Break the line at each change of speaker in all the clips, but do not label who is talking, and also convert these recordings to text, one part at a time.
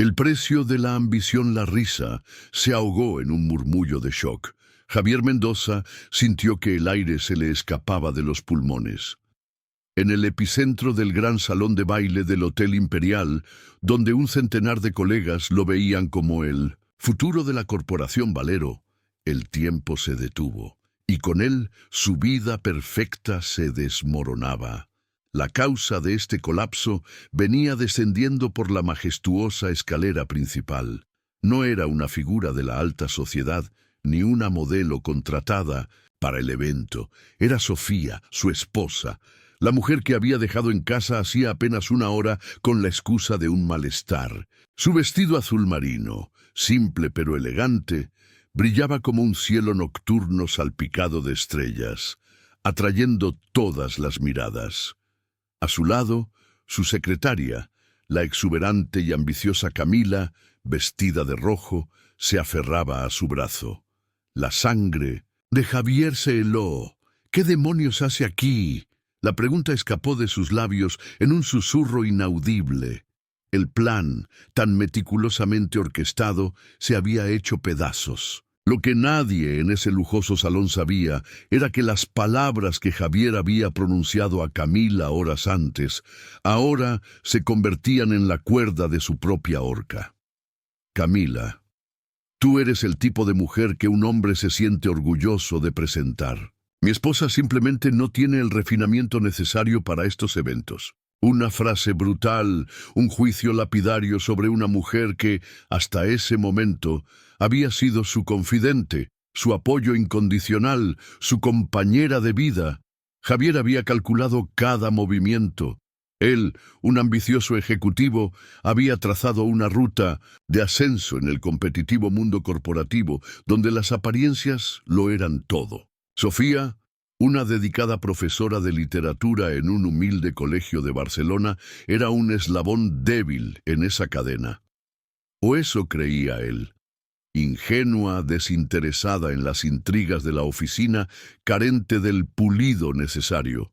El precio de la ambición, la risa, se ahogó en un murmullo de shock. Javier Mendoza sintió que el aire se le escapaba de los pulmones. En el epicentro del gran salón de baile del Hotel Imperial, donde un centenar de colegas lo veían como el futuro de la Corporación Valero, el tiempo se detuvo, y con él su vida perfecta se desmoronaba. La causa de este colapso venía descendiendo por la majestuosa escalera principal. No era una figura de la alta sociedad, ni una modelo contratada para el evento. Era Sofía, su esposa, la mujer que había dejado en casa hacía apenas una hora con la excusa de un malestar. Su vestido azul marino, simple pero elegante, brillaba como un cielo nocturno salpicado de estrellas, atrayendo todas las miradas. A su lado, su secretaria, la exuberante y ambiciosa Camila, vestida de rojo, se aferraba a su brazo. La sangre de Javier se heló. ¿Qué demonios hace aquí? La pregunta escapó de sus labios en un susurro inaudible. El plan, tan meticulosamente orquestado, se había hecho pedazos. Lo que nadie en ese lujoso salón sabía era que las palabras que Javier había pronunciado a Camila horas antes, ahora se convertían en la cuerda de su propia horca. Camila, tú eres el tipo de mujer que un hombre se siente orgulloso de presentar. Mi esposa simplemente no tiene el refinamiento necesario para estos eventos. Una frase brutal, un juicio lapidario sobre una mujer que, hasta ese momento, había sido su confidente, su apoyo incondicional, su compañera de vida. Javier había calculado cada movimiento. Él, un ambicioso ejecutivo, había trazado una ruta de ascenso en el competitivo mundo corporativo, donde las apariencias lo eran todo. Sofía, una dedicada profesora de literatura en un humilde colegio de Barcelona, era un eslabón débil en esa cadena. O eso creía él. Ingenua, desinteresada en las intrigas de la oficina, carente del pulido necesario.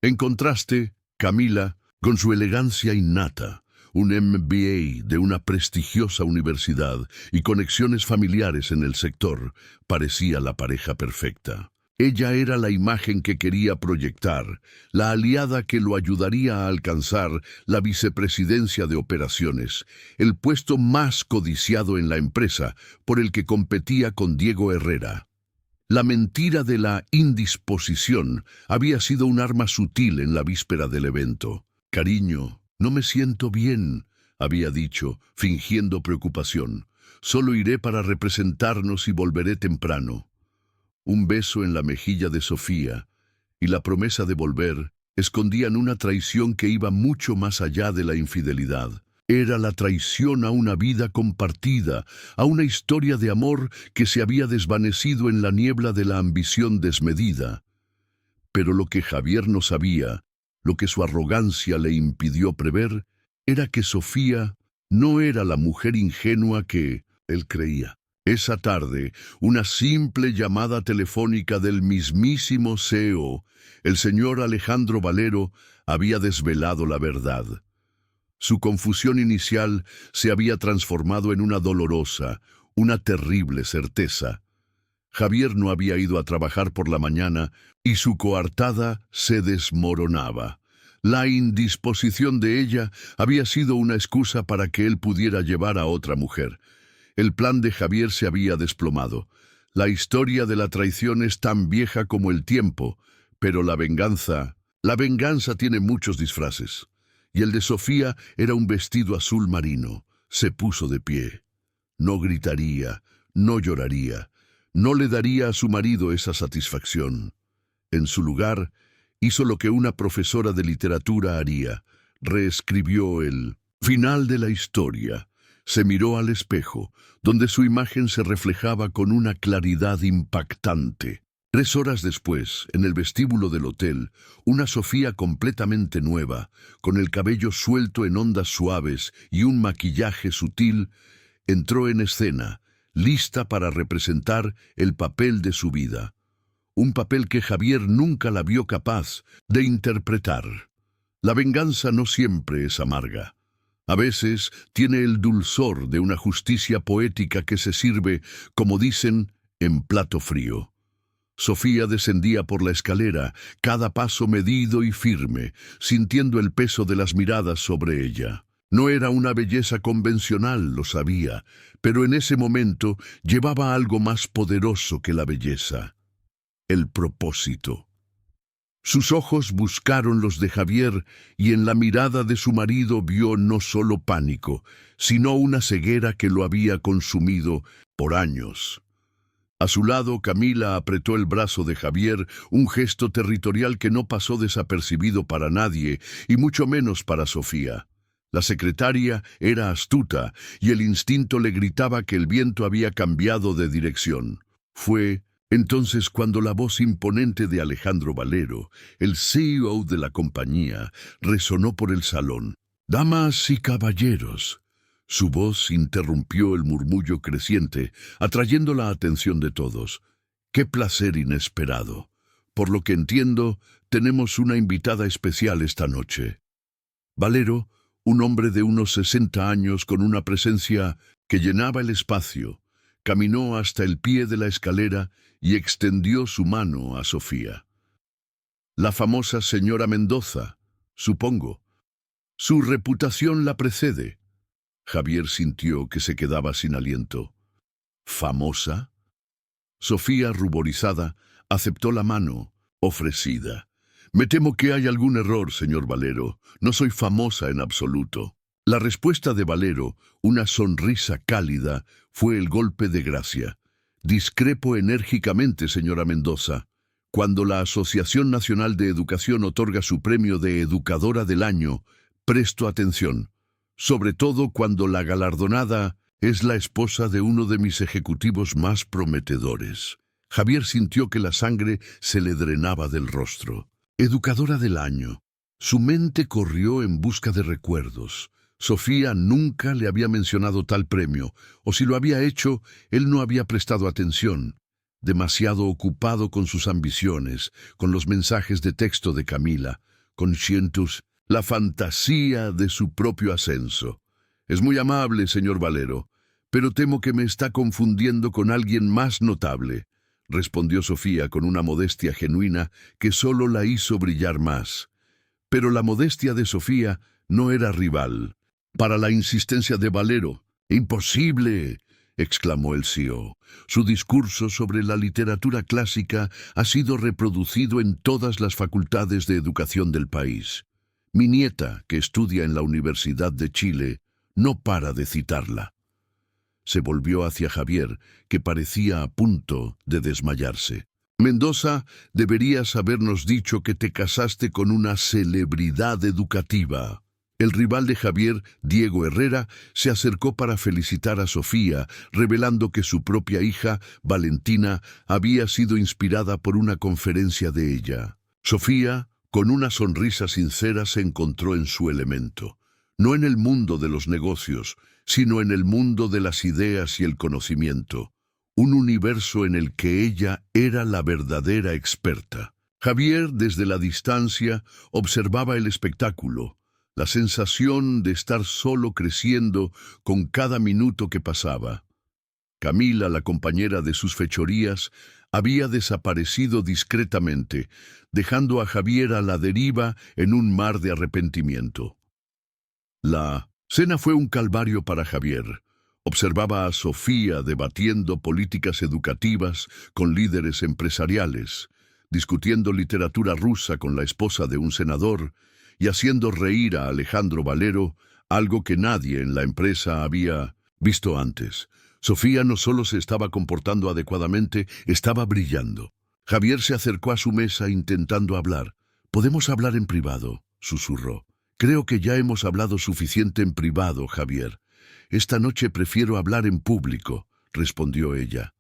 En contraste, Camila, con su elegancia innata, un MBA de una prestigiosa universidad y conexiones familiares en el sector, parecía la pareja perfecta. Ella era la imagen que quería proyectar, la aliada que lo ayudaría a alcanzar la vicepresidencia de operaciones, el puesto más codiciado en la empresa por el que competía con Diego Herrera. La mentira de la indisposición había sido un arma sutil en la víspera del evento. «Cariño, no me siento bien», había dicho, fingiendo preocupación. «Solo iré para representarnos y volveré temprano». Un beso en la mejilla de Sofía y la promesa de volver escondían una traición que iba mucho más allá de la infidelidad. Era la traición a una vida compartida, a una historia de amor que se había desvanecido en la niebla de la ambición desmedida. Pero lo que Javier no sabía, lo que su arrogancia le impidió prever, era que Sofía no era la mujer ingenua que él creía. Esa tarde, una simple llamada telefónica del mismísimo CEO, el señor Alejandro Valero, había desvelado la verdad. Su confusión inicial se había transformado en una dolorosa, una terrible certeza. Javier no había ido a trabajar por la mañana y su coartada se desmoronaba. La indisposición de ella había sido una excusa para que él pudiera llevar a otra mujer. El plan de Javier se había desplomado. La historia de la traición es tan vieja como el tiempo, pero la venganza tiene muchos disfraces. Y el de Sofía era un vestido azul marino. Se puso de pie. No gritaría, no lloraría, no le daría a su marido esa satisfacción. En su lugar, hizo lo que una profesora de literatura haría. Reescribió el final de la historia. Se miró al espejo, donde su imagen se reflejaba con una claridad impactante. 3 horas después, en el vestíbulo del hotel, una Sofía completamente nueva, con el cabello suelto en ondas suaves y un maquillaje sutil, entró en escena, lista para representar el papel de su vida. Un papel que Javier nunca la vio capaz de interpretar. La venganza no siempre es amarga. A veces tiene el dulzor de una justicia poética que se sirve, como dicen, en plato frío. Sofía descendía por la escalera, cada paso medido y firme, sintiendo el peso de las miradas sobre ella. No era una belleza convencional, lo sabía, pero en ese momento llevaba algo más poderoso que la belleza: el propósito. Sus ojos buscaron los de Javier y en la mirada de su marido vio no solo pánico, sino una ceguera que lo había consumido por años. A su lado, Camila apretó el brazo de Javier, un gesto territorial que no pasó desapercibido para nadie, y mucho menos para Sofía. La secretaria era astuta, y el instinto le gritaba que el viento había cambiado de dirección. Fue entonces cuando la voz imponente de Alejandro Valero, el CEO de la compañía, resonó por el salón. «Damas y caballeros». Su voz interrumpió el murmullo creciente, atrayendo la atención de todos. «Qué placer inesperado. Por lo que entiendo, tenemos una invitada especial esta noche». Valero, un hombre de unos 60 años con una presencia que llenaba el espacio, caminó hasta el pie de la escalera y extendió su mano a Sofía. «La famosa señora Mendoza, supongo. Su reputación la precede». Javier sintió que se quedaba sin aliento. ¿Famosa? Sofía, ruborizada, aceptó la mano ofrecida. «Me temo que hay algún error, señor Valero. No soy famosa en absoluto». La respuesta de Valero, una sonrisa cálida, fue el golpe de gracia. «Discrepo enérgicamente, señora Mendoza. Cuando la Asociación Nacional de Educación otorga su premio de Educadora del Año, presto atención, sobre todo cuando la galardonada es la esposa de uno de mis ejecutivos más prometedores». Javier sintió que la sangre se le drenaba del rostro. Educadora del Año. Su mente corrió en busca de recuerdos. Sofía nunca le había mencionado tal premio, o si lo había hecho, él no había prestado atención, demasiado ocupado con sus ambiciones, con los mensajes de texto de Camila, con la fantasía de su propio ascenso. «Es muy amable, señor Valero, pero temo que me está confundiendo con alguien más notable», respondió Sofía con una modestia genuina que solo la hizo brillar más. Pero la modestia de Sofía no era rival para la insistencia de Valero. «¡Imposible!», exclamó el CEO. «Su discurso sobre la literatura clásica ha sido reproducido en todas las facultades de educación del país. Mi nieta, que estudia en la Universidad de Chile, no para de citarla». Se volvió hacia Javier, que parecía a punto de desmayarse. «Mendoza, deberías habernos dicho que te casaste con una celebridad educativa». El rival de Javier, Diego Herrera, se acercó para felicitar a Sofía, revelando que su propia hija, Valentina, había sido inspirada por una conferencia de ella. Sofía, con una sonrisa sincera, se encontró en su elemento. No en el mundo de los negocios, sino en el mundo de las ideas y el conocimiento. Un universo en el que ella era la verdadera experta. Javier, desde la distancia, observaba el espectáculo. La sensación de estar solo creciendo con cada minuto que pasaba. Camila, la compañera de sus fechorías, había desaparecido discretamente, dejando a Javier a la deriva en un mar de arrepentimiento. La cena fue un calvario para Javier. Observaba a Sofía debatiendo políticas educativas con líderes empresariales, discutiendo literatura rusa con la esposa de un senador, y haciendo reír a Alejandro Valero, algo que nadie en la empresa había visto antes. Sofía no solo se estaba comportando adecuadamente, estaba brillando. Javier se acercó a su mesa intentando hablar. «¿Podemos hablar en privado?», susurró. «Creo que ya hemos hablado suficiente en privado, Javier. Esta noche prefiero hablar en público», respondió ella.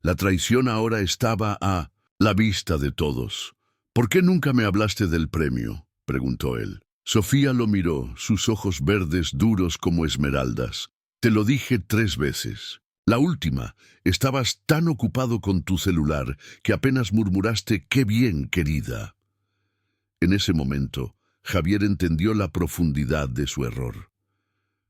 La traición ahora estaba a la vista de todos. «¿Por qué nunca me hablaste del premio?», preguntó él. Sofía lo miró, sus ojos verdes duros como esmeraldas. «Te lo dije 3 veces. La última, estabas tan ocupado con tu celular que apenas murmuraste «qué bien, querida». En ese momento, Javier entendió la profundidad de su error.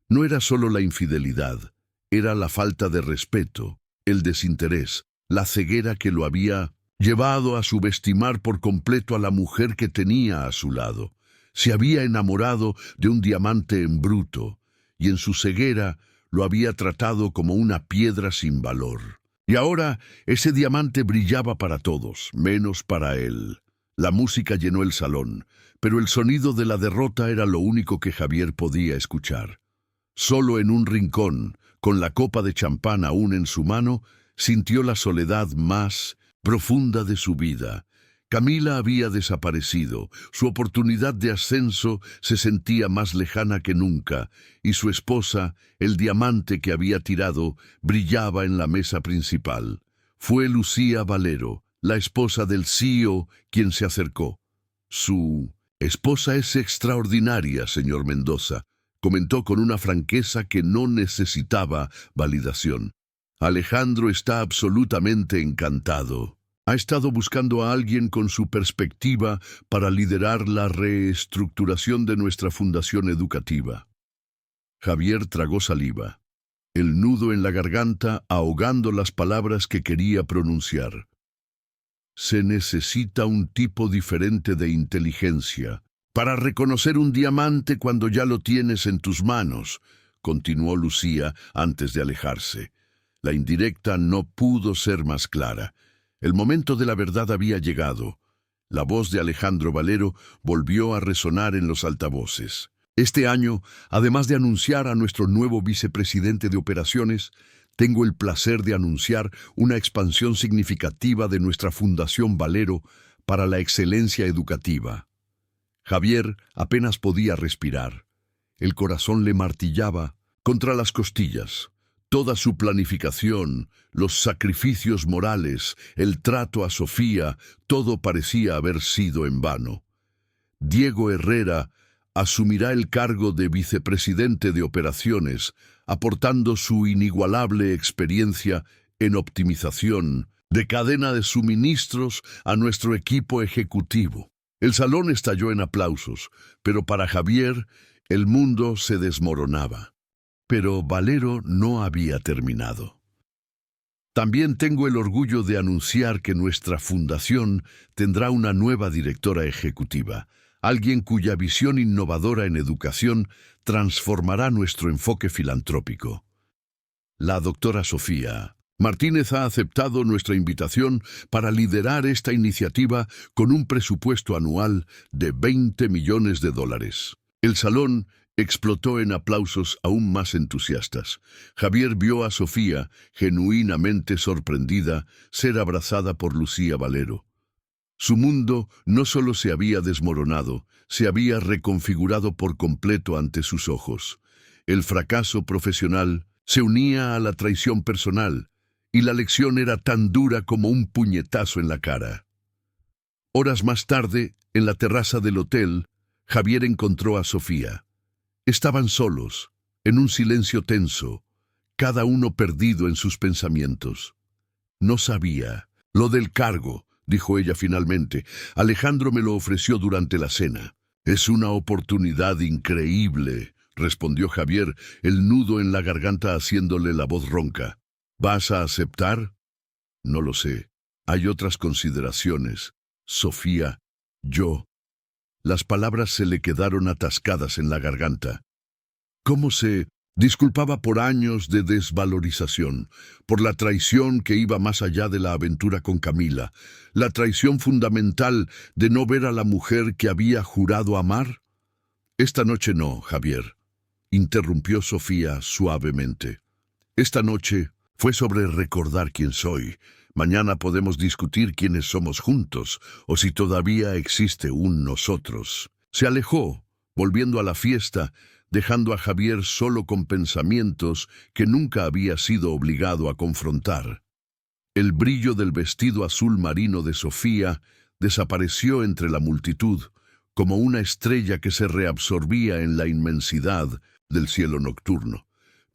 No era solo la infidelidad, era la falta de respeto, el desinterés, la ceguera que lo había llevado a subestimar por completo a la mujer que tenía a su lado. Se había enamorado de un diamante en bruto, y en su ceguera lo había tratado como una piedra sin valor. Y ahora ese diamante brillaba para todos, menos para él. La música llenó el salón, pero el sonido de la derrota era lo único que Javier podía escuchar. Solo en un rincón, con la copa de champán aún en su mano, sintió la soledad más profunda de su vida. Camila había desaparecido, su oportunidad de ascenso se sentía más lejana que nunca, y su esposa, el diamante que había tirado, brillaba en la mesa principal. Fue Lucía Valero, la esposa del CEO, quien se acercó. Su esposa es extraordinaria, señor Mendoza, comentó con una franqueza que no necesitaba validación. Alejandro está absolutamente encantado. Ha estado buscando a alguien con su perspectiva para liderar la reestructuración de nuestra fundación educativa. Javier tragó saliva, el nudo en la garganta ahogando las palabras que quería pronunciar. Se necesita un tipo diferente de inteligencia para reconocer un diamante cuando ya lo tienes en tus manos, continuó Lucía antes de alejarse. La indirecta no pudo ser más clara. El momento de la verdad había llegado. La voz de Alejandro Valero volvió a resonar en los altavoces. Este año, además de anunciar a nuestro nuevo vicepresidente de operaciones, tengo el placer de anunciar una expansión significativa de nuestra Fundación Valero para la excelencia educativa. Javier apenas podía respirar. El corazón le martillaba contra las costillas. Toda su planificación, los sacrificios morales, el trato a Sofía, todo parecía haber sido en vano. Diego Herrera asumirá el cargo de vicepresidente de operaciones, aportando su inigualable experiencia en optimización de cadena de suministros a nuestro equipo ejecutivo. El salón estalló en aplausos, pero para Javier el mundo se desmoronaba. Pero Valero no había terminado. También tengo el orgullo de anunciar que nuestra fundación tendrá una nueva directora ejecutiva, alguien cuya visión innovadora en educación transformará nuestro enfoque filantrópico. La doctora Sofía Martínez ha aceptado nuestra invitación para liderar esta iniciativa con un presupuesto anual de $20 millones. El salón explotó en aplausos aún más entusiastas. Javier vio a Sofía, genuinamente sorprendida, ser abrazada por Lucía Valero. Su mundo no solo se había desmoronado, se había reconfigurado por completo ante sus ojos. El fracaso profesional se unía a la traición personal, y la lección era tan dura como un puñetazo en la cara. Horas más tarde, en la terraza del hotel, Javier encontró a Sofía. Estaban solos, en un silencio tenso, cada uno perdido en sus pensamientos. No sabía. Lo del cargo, dijo ella finalmente. Alejandro me lo ofreció durante la cena. Es una oportunidad increíble, respondió Javier, el nudo en la garganta haciéndole la voz ronca. ¿Vas a aceptar? No lo sé. Hay otras consideraciones. Sofía, yo. Las palabras se le quedaron atascadas en la garganta. ¿Cómo se disculpaba por años de desvalorización, por la traición que iba más allá de la aventura con Camila, la traición fundamental de no ver a la mujer que había jurado amar? Esta noche no, Javier, interrumpió Sofía suavemente. Esta noche fue sobre recordar quién soy. Mañana podemos discutir quiénes somos juntos, o si todavía existe un nosotros. Se alejó, volviendo a la fiesta, dejando a Javier solo con pensamientos que nunca había sido obligado a confrontar. El brillo del vestido azul marino de Sofía desapareció entre la multitud, como una estrella que se reabsorbía en la inmensidad del cielo nocturno.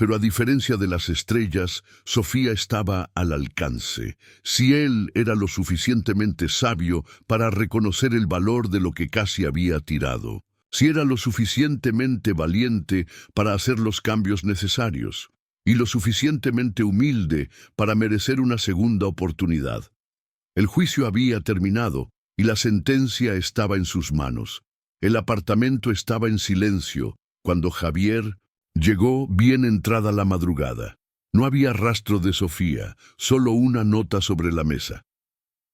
Pero a diferencia de las estrellas, Sofía estaba al alcance. Si él era lo suficientemente sabio para reconocer el valor de lo que casi había tirado. si era lo suficientemente valiente para hacer los cambios necesarios y lo suficientemente humilde para merecer una segunda oportunidad. El juicio había terminado y la sentencia estaba en sus manos. El apartamento estaba en silencio cuando Javier llegó bien entrada la madrugada. No había rastro de Sofía, solo una nota sobre la mesa.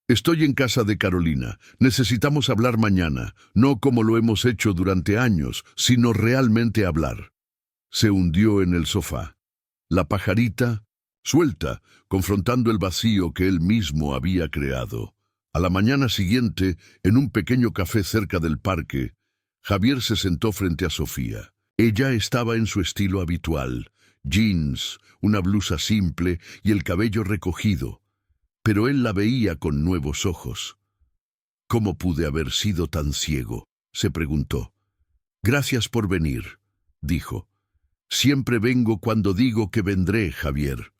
Estoy en casa de Carolina. Necesitamos hablar mañana, no como lo hemos hecho durante años, sino realmente hablar. Se hundió en el sofá. La pajarita, suelta, confrontando el vacío que él mismo había creado. A la mañana siguiente, en un pequeño café cerca del parque, Javier se sentó frente a Sofía. Ella estaba en su estilo habitual, jeans, una blusa simple y el cabello recogido, pero él la veía con nuevos ojos. ¿Cómo pude haber sido tan ciego?, se preguntó. Gracias por venir, dijo. Siempre vengo cuando digo que vendré, Javier,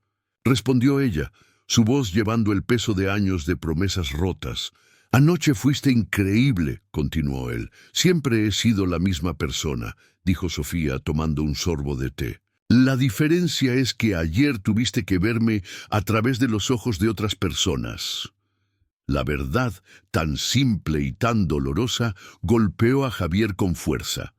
respondió ella, su voz llevando el peso de años de promesas rotas. Anoche fuiste increíble, continuó él. Siempre he sido la misma persona, dijo Sofía tomando un sorbo de té. La diferencia es que ayer tuviste que verme a través de los ojos de otras personas. La verdad, tan simple y tan dolorosa, golpeó a Javier con fuerza.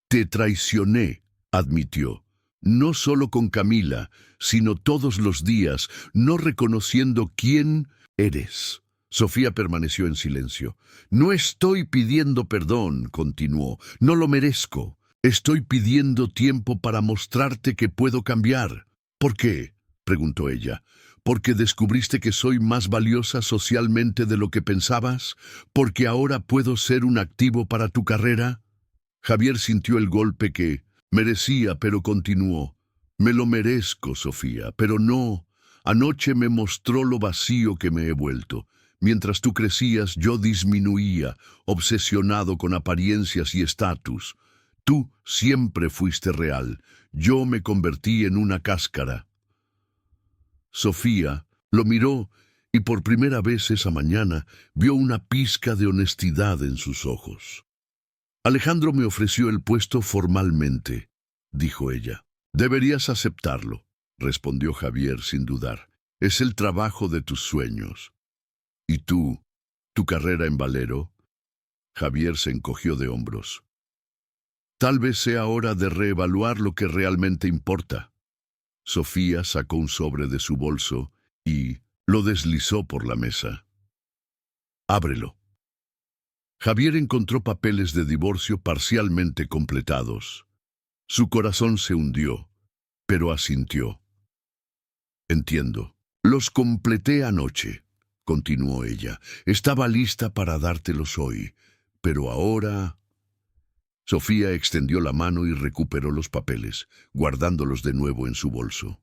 Te traicioné, admitió. No solo con Camila, sino todos los días, no reconociendo quién eres. Sofía permaneció en silencio. No estoy pidiendo perdón, continuó. No lo merezco. Estoy pidiendo tiempo para mostrarte que puedo cambiar. ¿Por qué?, preguntó ella. ¿Porque descubriste que soy más valiosa socialmente de lo que pensabas? ¿Porque ahora puedo ser un activo para tu carrera? Javier sintió el golpe que merecía, pero continuó. Me lo merezco, Sofía, pero no. Anoche me mostró lo vacío que me he vuelto. Mientras tú crecías, yo disminuía, obsesionado con apariencias y estatus. Tú siempre fuiste real. Yo me convertí en una cáscara. Sofía lo miró y por primera vez esa mañana vio una pizca de honestidad en sus ojos. Alejandro me ofreció el puesto formalmente, dijo ella. Deberías aceptarlo, respondió Javier sin dudar. Es el trabajo de tus sueños. ¿Y tú, tu carrera en Valero? Javier se encogió de hombros. Tal vez sea hora de reevaluar lo que realmente importa. Sofía sacó un sobre de su bolso y lo deslizó por la mesa. Ábrelo. Javier encontró papeles de divorcio parcialmente completados. Su corazón se hundió, pero asintió. Entiendo. Los completé anoche, continuó ella. Estaba lista para dártelos hoy, pero ahora... Sofía extendió la mano y recuperó los papeles, guardándolos de nuevo en su bolso.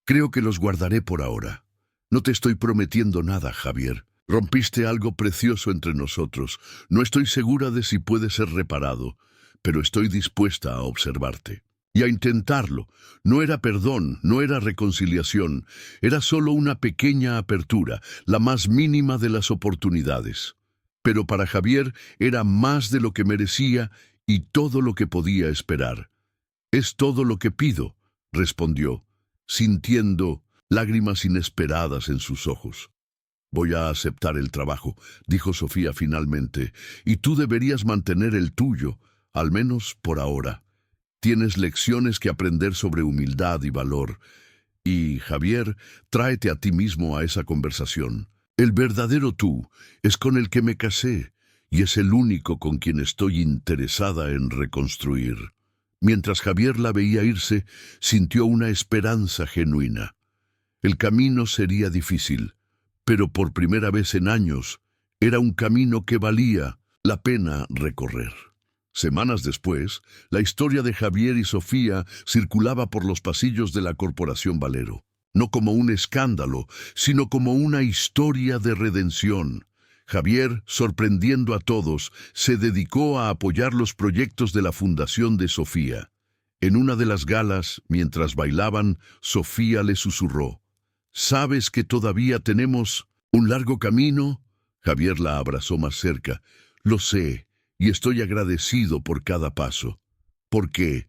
Creo que los guardaré por ahora. No te estoy prometiendo nada, Javier. Rompiste algo precioso entre nosotros. No estoy segura de si puede ser reparado, pero estoy dispuesta a observarte. Y a intentarlo. No era perdón, no era reconciliación. Era solo una pequeña apertura, la más mínima de las oportunidades. Pero para Javier era más de lo que merecía y todo lo que podía esperar. «Es todo lo que pido», respondió, sintiendo lágrimas inesperadas en sus ojos. «Voy a aceptar el trabajo», dijo Sofía finalmente, «y tú deberías mantener el tuyo, al menos por ahora. Tienes lecciones que aprender sobre humildad y valor. Y, Javier, tráete a ti mismo a esa conversación. El verdadero tú es con el que me casé y es el único con quien estoy interesada en reconstruir». Mientras Javier la veía irse, sintió una esperanza genuina. El camino sería difícil, pero por primera vez en años, era un camino que valía la pena recorrer. Semanas después, la historia de Javier y Sofía circulaba por los pasillos de la Corporación Valero. No como un escándalo, sino como una historia de redención. Javier, sorprendiendo a todos, se dedicó a apoyar los proyectos de la Fundación de Sofía. En una de las galas, mientras bailaban, Sofía le susurró: «¿Sabes que todavía tenemos un largo camino?» Javier la abrazó más cerca. «Lo sé, y estoy agradecido por cada paso. ¿Por qué?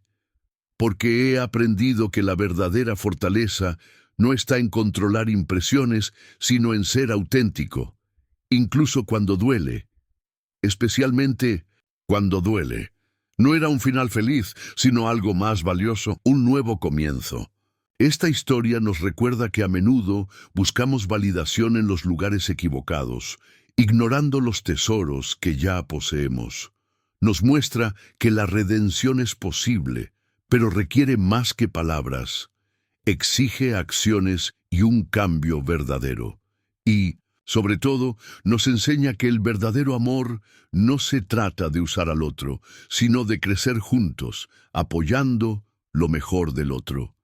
Porque he aprendido que la verdadera fortaleza no está en controlar impresiones, sino en ser auténtico, incluso cuando duele, especialmente cuando duele. No era un final feliz, sino algo más valioso, un nuevo comienzo. Esta historia nos recuerda que a menudo buscamos validación en los lugares equivocados, ignorando los tesoros que ya poseemos. Nos muestra que la redención es posible, pero requiere más que palabras. Exige acciones y un cambio verdadero. Y, sobre todo, nos enseña que el verdadero amor no se trata de usar al otro, sino de crecer juntos, apoyando lo mejor del otro.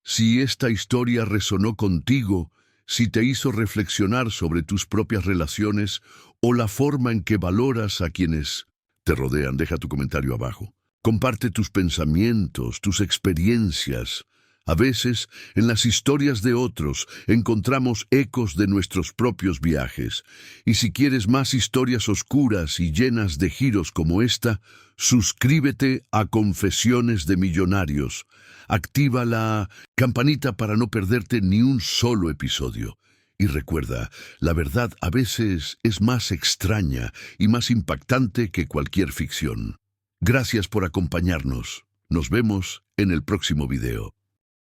Si esta historia resonó contigo, si te hizo reflexionar sobre tus propias relaciones o la forma en que valoras a quienes te rodean, deja tu comentario abajo. Comparte tus pensamientos, tus experiencias. A veces, en las historias de otros, encontramos ecos de nuestros propios viajes. Y si quieres más historias oscuras y llenas de giros como esta, suscríbete a Confesiones de Millonarios. Activa la campanita para no perderte ni un solo episodio. Y recuerda, la verdad a veces es más extraña y más impactante que cualquier ficción. Gracias por acompañarnos. Nos vemos en el próximo video.